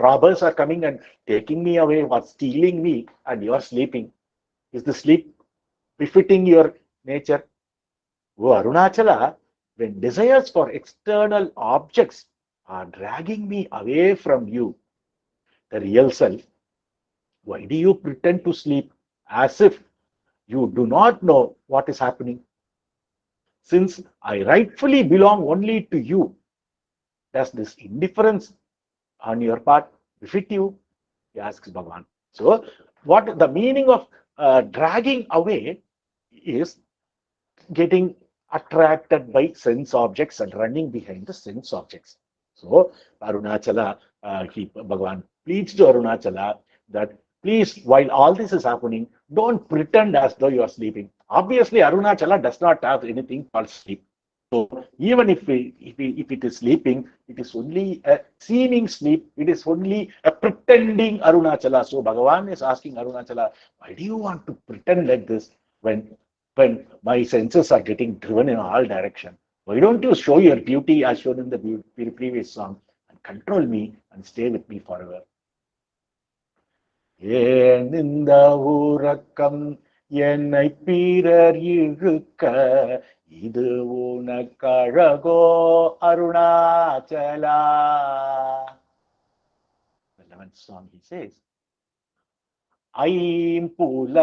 robbers are coming and taking me away or stealing me, and you are sleeping, is the sleep befitting your nature? Oh Arunachala, when desires for external objects are dragging me away from you, the real self, why do you pretend to sleep as if you do not know what is happening? Since I rightfully belong only to you, does this indifference on your part befit you? He asks Bhagavan. So, what the meaning of dragging away is getting attracted by sense objects and running behind the sense objects. So, Arunachala, Bhagavan pleads to Arunachala that please, while all this is happening, don't pretend as though you are sleeping. Obviously, Arunachala does not have anything called sleep. So, even if it is sleeping, it is only a seeming sleep. It is only a pretending Arunachala. So, Bhagavan is asking Arunachala, why do you want to pretend like this when my senses are getting driven in all directions? Why don't you show your beauty as shown in the previous song and control me and stay with me forever? ஏன் இந்த உறக்கம் என்னை பீரர் இழுக்க இது உனக்கழகோ Arunachala. The 11th song he says,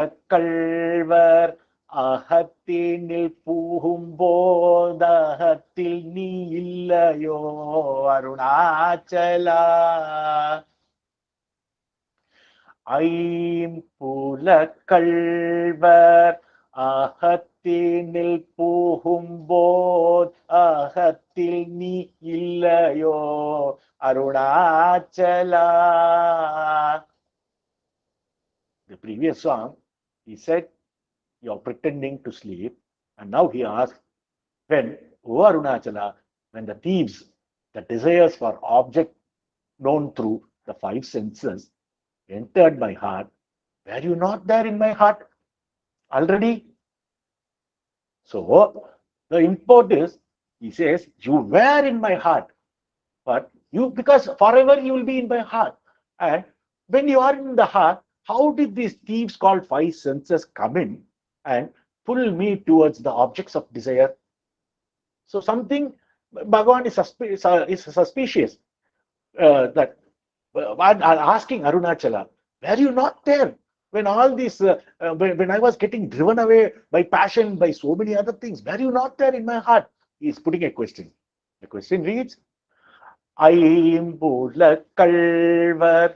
ஐம்புலக்கள்வர் அகத்தினில் பூகும்போதகத்தில் நீ இல்லையோ அருணாச்சலா. ஐம்புலக்கள்வர் அகத்தினில் பூகும்போது அகத்தில் நீ இல்லையோ Arunachala. The previous song, he said, you're pretending to sleep. And now he asks, when, O Arunachala, when the thieves, the desires for object known through the five senses, entered my heart, were you not there in my heart already? So, the import is, he says, you were in my heart, but you, because forever you will be in my heart. And when you are in the heart, how did these thieves called five senses come in and pull me towards the objects of desire. So something Bhagavan is suspicious that asking Arunachala, were you not there when all these, when I was getting driven away by passion, by so many other things? Were you not there in my heart? He is putting a question. The question reads, ஐம்புல கள்வர்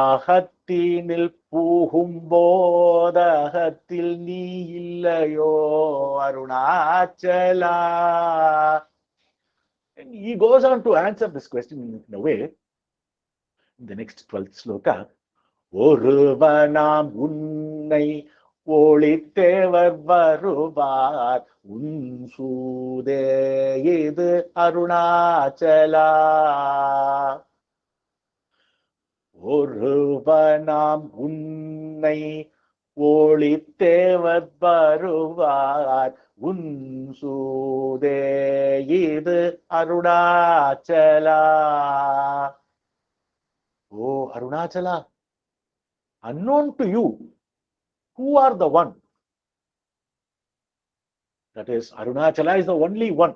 அகத்தினில் பூகும்போதகத்தில் நீ இல்லையோ Arunachala. And he goes on to answer this question in a way in the next 12th sloka. ஒருவனாம் உன்னை ஒளித்தேவர் வருவார் உன் சூதே இது அருணாச்சலா. ஒருவனாம் உன்னை ஒளித்தேவர் வருவார் உன் சூதே இது Arunachala. Oh Arunachala, unknown to you, who are the one? That is, Arunachala is the only one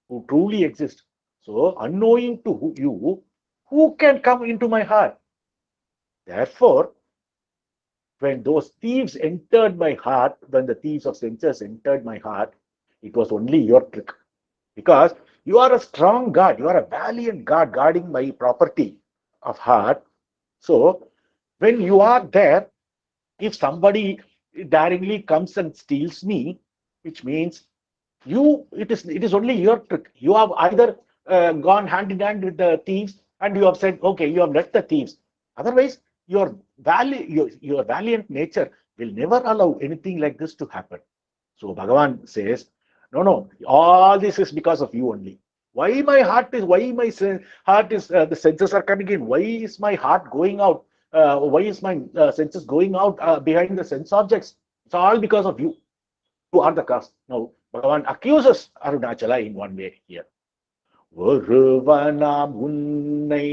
who truly exists. So, unknowing to you, who can come into my heart? Therefore, when those thieves entered my heart, when the thieves of senses entered my heart, it was only your trick. Because you are a strong guard, you are a valiant guard guarding my property of heart. So, when you are there, if somebody daringly comes and steals me, which means it is only your trick. You have either gone hand in hand with the thieves and you have said, okay, you have let the thieves. Otherwise, your valiant nature will never allow anything like this to happen. So Bhagavan says, no, all this is because of you only. Why my heart is, the senses are coming in. Why is my heart going out? Why is my senses going out behind the sense objects? It's all because of you. You are the cause. Now, Bhagavan accuses Arunachala in one way here. ஒருவனாம் உன்னை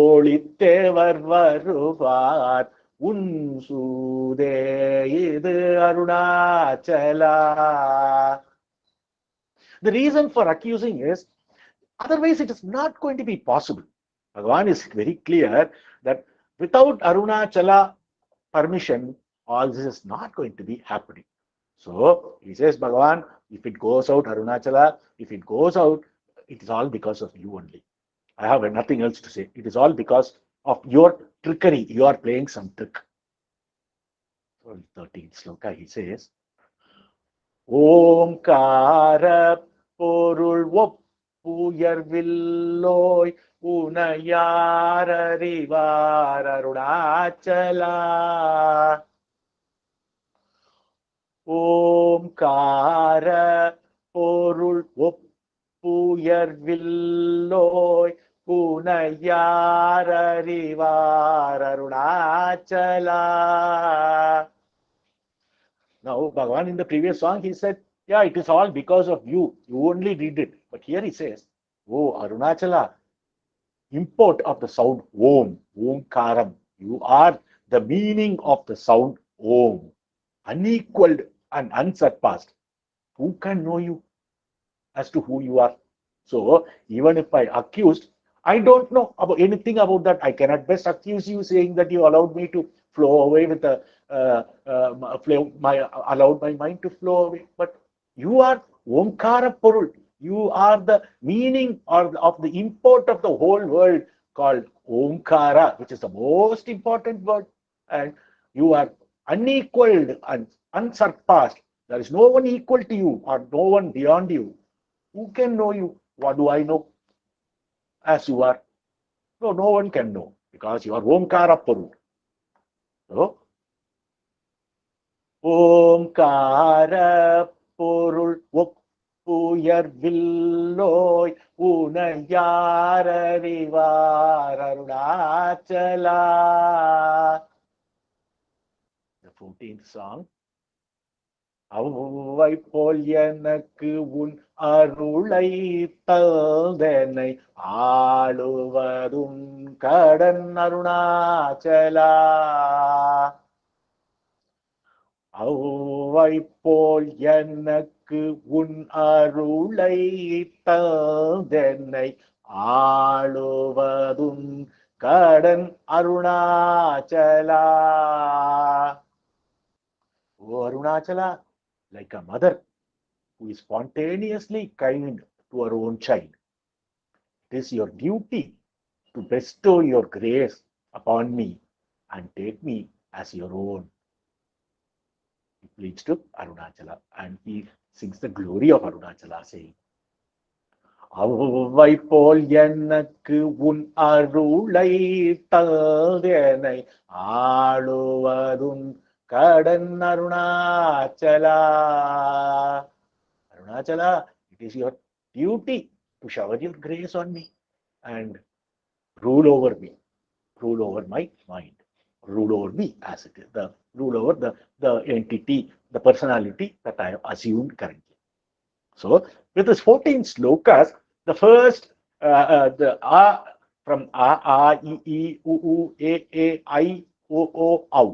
ஒளித்தேவர் வருவார் உன் சூதே இது Arunachala. The reason for accusing is, otherwise it is not going to be possible. Bhagavan is very clear that without Arunachala permission, all this is not going to be happening. So he says, Bhagavan, if it goes out, Arunachala, if it goes out, it is all because of you only. I have nothing else to say. It is all because of your trickery. You are playing some trick. So 13th sloka, he says, Omkara porul ஒப்புயர்வில்லோய் உனையாரறிவார் Arunachala. ஓம்கார பொருள் ஒப்புயர்வில்லோய் உனையாரறிவார் Arunachala. Now, Bhagavan in the previous song, he said, yeah, it is all because of you. You only did it. But here he says, oh, Arunachala, import of the sound Om, Omkaram. You are the meaning of the sound Om, unequaled and unsurpassed. Who can know you as to who you are? So, even if I accused, I don't know about anything about that. I cannot best accuse you saying that you allowed me to flow away with the allowed my mind to flow away. But you are Omkara Purul. You are the meaning of the import of the whole world called Omkara, which is the most important word. And you are unequaled and unsurpassed. There is no one equal to you or no one beyond you. Who can know you? What do I know? As you are. No, no one can know because you are Omkara Purul. So, Omkara Purul ஒப்புயர்வில்லோய் உனையாரறிவார் Arunachala. The 14th song. Avvai போல் எனக்கு உன் அருளை தந்தனை ஆளுவதும் கடன் அருணாச்சலா. அவ்வை வைப்போல் எனக்கு உன் அருளை தந்தென்னை ஆளுவதும் கடன் Arunachala. O Arunachala, like a mother who is spontaneously kind to her own child, it is your duty to bestow your grace upon me and take me as your own. He pleads to Arunachala and he sings the glory of Arunachala, saying, Avvai போல் எனக்கு உன் அருளை தந்தனை ஆளுவதும் கடன் Arunachala. Arunachala, it is your duty to shower your grace on me and rule over me, rule over my mind, rule over me as it is, the rule over the entity, the personality that I have assumed currently. So, with this 14 slokas, the first, the A from A, I, E, U, A, I, O, Au,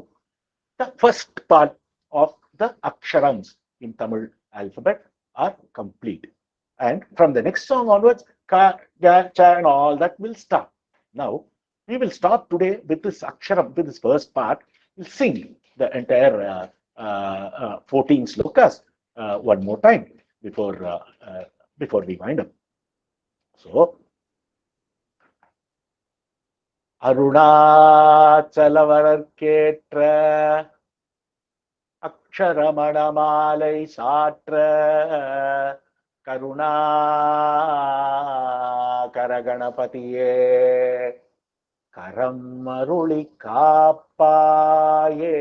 the first part of the aksharams in Tamil alphabet are complete. And from the next song onwards, Ka, Ga, Cha, and all that will stop. Now, we will stop today with this aksharam, with this first part. We'll sing the entire 14 slokas one more time before we wind up. So, Arunachala வளர்க்கேற்ற அக்ஷர மணமாலை சாற்ற கருணாகர கணபதியே கரம் அருளி காப்பாயே.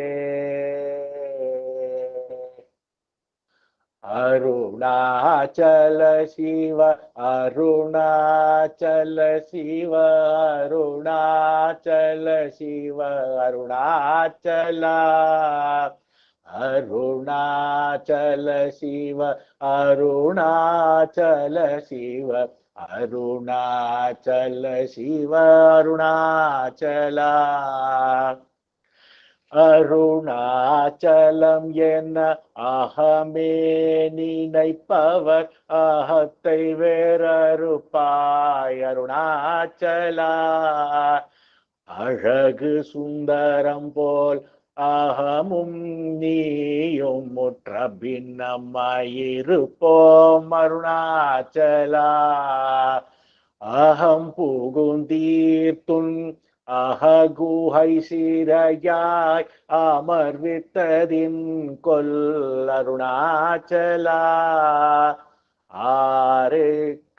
அருணாச்சல சிவ அருணாச்சல சிவ அருணாச்சல சிவ அருணாச்சலா. அருணாச்சல சிவ அருணாச்சல சிவ அருணாச்சல சிவ அருணாச்சலா. அருணாச்சலம் என அகமே நினைப்பவர் அகத்தை வேறறுப்பாய் அருணாச்சலா. அழகு சுந்தரம் போல் அகமும் நீயும் முற்ற பின்னமாயிருப்போம் அருணாச்சலா. அகம் புகுந்தீர்த்துன் அககுஹை சிறையாய் அமர்வித்ததின் கொல் அருணாச்சலா. ஆறு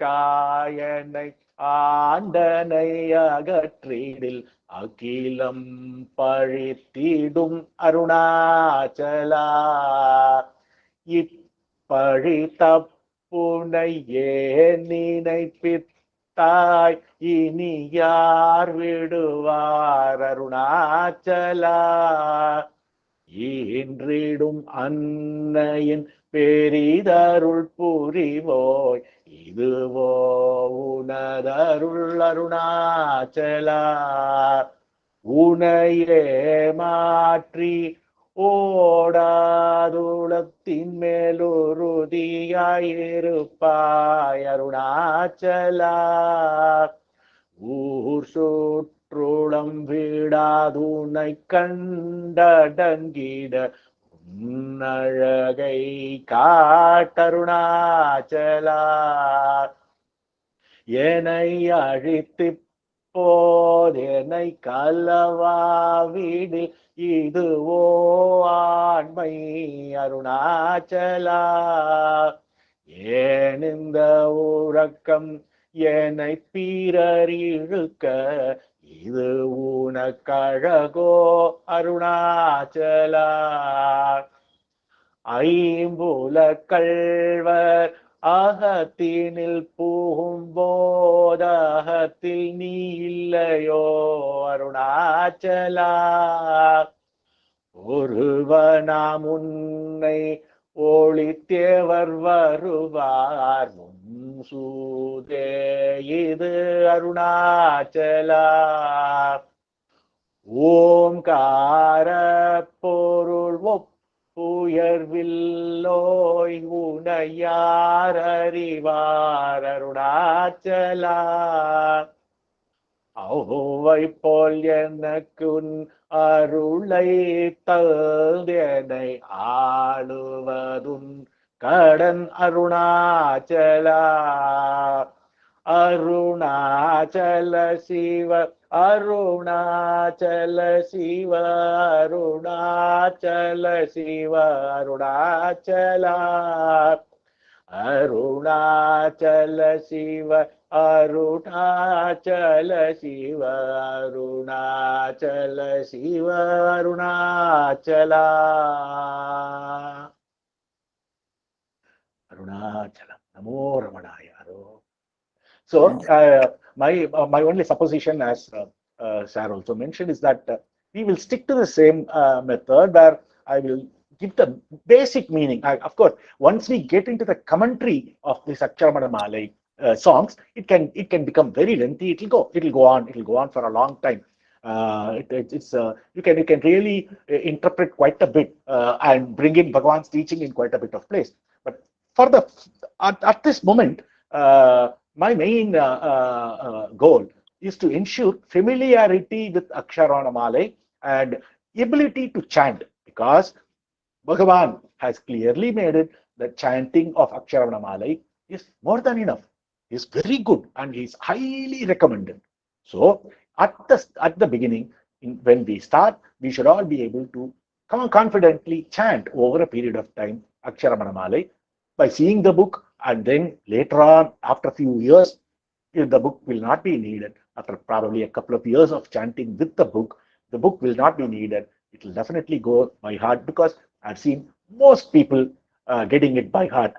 காயனை ஆண்டனை அகற்றிடில் அகிலம் பழித்திடும் அருணாச்சலா. இப்பழி தப்புனை ஏன் நினைப்பித்தாய் இனி யார் விடுவார் அருணாச்சலா. ஈன்றிடும் அன்னையின் பெரிதருள் புரிவோய் இதுவோ உனதருள் அருணாச்சலா. உனையே மாற்றி ஓடாதுளத்தின் மேலுறுதியாயிருப்பாய் அருணாச்சலா. ஊர் சுற்றுளம் விடாதுனை கண்டடங்கிட உன்னழகை காட்டருணாச்சலா. என்னை அழித்து போதெனை கலவாவிடு இதுவோ ஆண்மை அருணாச்சலா. ஏன் இந்த உறக்கம் என்னை பீரறிழுக்க இது உனக்கழகோ அருணாச்சலா. ஐம்புல கள்வர் அகத்தினில் பூகும்போதகத்தில் நீ இல்லையோ அருணாச்சலா. ஒருவனாம் உன்னை ஒளித்தேவர் வருவார் முன்சூதே இது அருணாச்சலா. ஓம்கார பொருள் ஒப்பு உயர்வில்லோய் உனையார் அறிவார் அருணாச்சலா. ஔவை போல் எனக்கு உன் அருளை தந்தனை ஆளுவதும் கடன் அருணாச்சலா. அருணாச்சல சிவ அருணாச்சல சிவ அருணாச்சல சிவ அருணாச்சலா. அருணாச்சல சிவ அருணாச்சல சிவ அருணாச்சல சிவ அருணாச்சலா. அருணாச்சலம் நமோ ரமணாய. So my only supposition, as Sarah also mentioned, is that we will stick to the same method where I will give the basic meaning. Of course, once we get into the commentary of this Akshara Manamalai songs, it can become very lengthy. It'll go on for a long time. You can really interpret quite a bit and bring in Bhagavan's teaching in quite a bit of place. But for the at this moment, my main goal is to ensure familiarity with Akshara Manamalai and ability to chant, because Bhagavan has clearly made it that chanting of Akshara Manamalai is more than enough. Is very good and is highly recommended. So at the beginning, when we start, we should all be able to confidently chant over a period of time Akshara Manamalai by seeing the book, and then later on, after a few years, if the book will not be needed, after probably a couple of years of chanting with the book will not be needed. It will definitely go by heart, because I've seen most people getting it by heart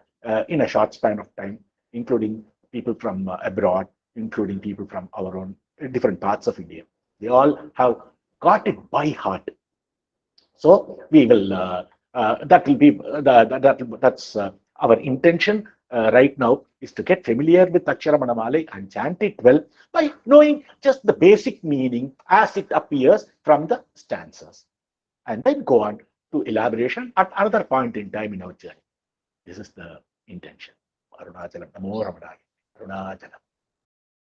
in a short span of time, including people from abroad, including people from our own different parts of India. They all have got it by heart. So we will that will be that's our intention right now, is to get familiar with Akshara Manamalai and chant it well by knowing just the basic meaning as it appears from the stanzas, and then go on to elaboration at another point in time in our journey. This is the intention. Arunachalam Namo Ramanaya. Arunachalam.